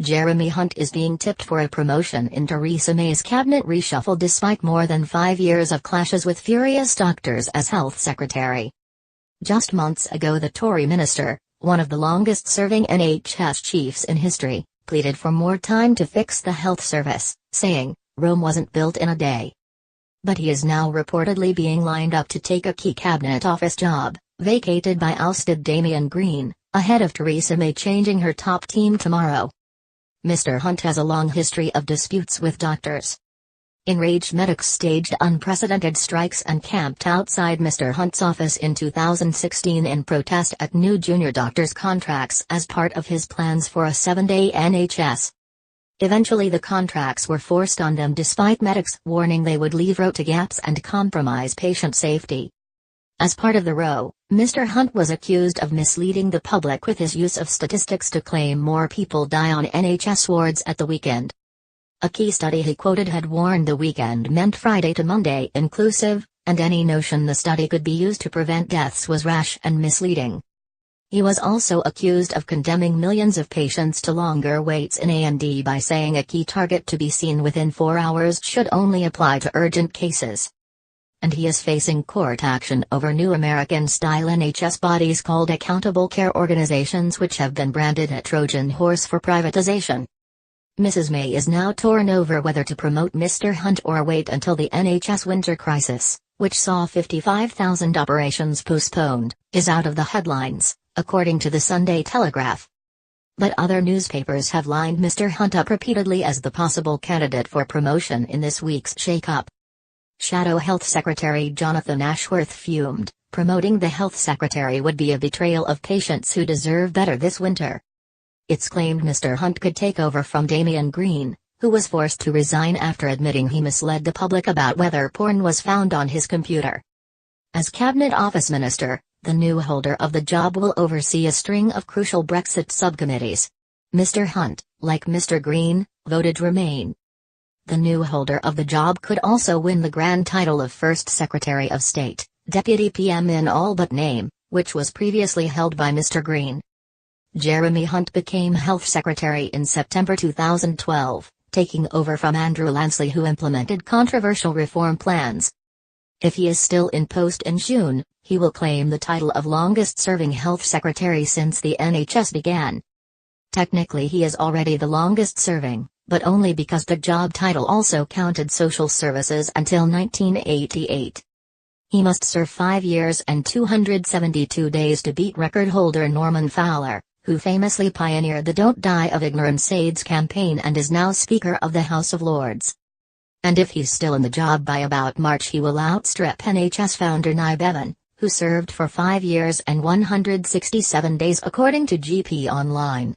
Jeremy Hunt is being tipped for a promotion in Theresa May's cabinet reshuffle despite more than 5 years of clashes with furious doctors as Health Secretary. Just months ago the Tory minister, one of the longest-serving NHS chiefs in history, pleaded for more time to fix the health service, saying, "Rome wasn't built in a day." But he is now reportedly being lined up to take a key cabinet office job, vacated by ousted Damian Green, ahead of Theresa May changing her top team tomorrow. Mr. Hunt has a long history of disputes with doctors. Enraged medics staged unprecedented strikes and camped outside Mr. Hunt's office in 2016 in protest at new junior doctors' contracts as part of his plans for a 7-day NHS. Eventually the contracts were forced on them despite medics warning they would leave rota gaps and compromise patient safety. As part of the row, Mr. Hunt was accused of misleading the public with his use of statistics to claim more people die on NHS wards at the weekend. A key study he quoted had warned the weekend meant Friday to Monday inclusive, and any notion the study could be used to prevent deaths was rash and misleading. He was also accused of condemning millions of patients to longer waits in A&E by saying a key target to be seen within 4 hours should only apply to urgent cases. And he is facing court action over new American-style NHS bodies called accountable care organizations which have been branded a Trojan horse for privatization. Mrs. May is now torn over whether to promote Mr. Hunt or wait until the NHS winter crisis, which saw 55,000 operations postponed, is out of the headlines, according to the Sunday Telegraph. But other newspapers have lined Mr. Hunt up repeatedly as the possible candidate for promotion in this week's shake-up. Shadow Health Secretary Jonathan Ashworth fumed, promoting the Health Secretary would be a betrayal of patients who deserve better this winter. It's claimed Mr. Hunt could take over from Damian Green, who was forced to resign after admitting he misled the public about whether porn was found on his computer. As Cabinet Office Minister, the new holder of the job will oversee a string of crucial Brexit subcommittees. Mr. Hunt, like Mr. Green, voted Remain. The new holder of the job could also win the grand title of First Secretary of State, Deputy PM in all but name, which was previously held by Mr. Green. Jeremy Hunt became Health Secretary in September 2012, taking over from Andrew Lansley who implemented controversial reform plans. If he is still in post in June, he will claim the title of longest-serving Health Secretary since the NHS began. Technically he is already the longest-serving, but only because the job title also counted social services until 1988. He must serve 5 years and 272 days to beat record holder Norman Fowler, who famously pioneered the Don't Die of Ignorance AIDS campaign and is now Speaker of the House of Lords. And if he's still in the job by about March he will outstrip NHS founder Nye Bevan, who served for 5 years and 167 days according to GP Online.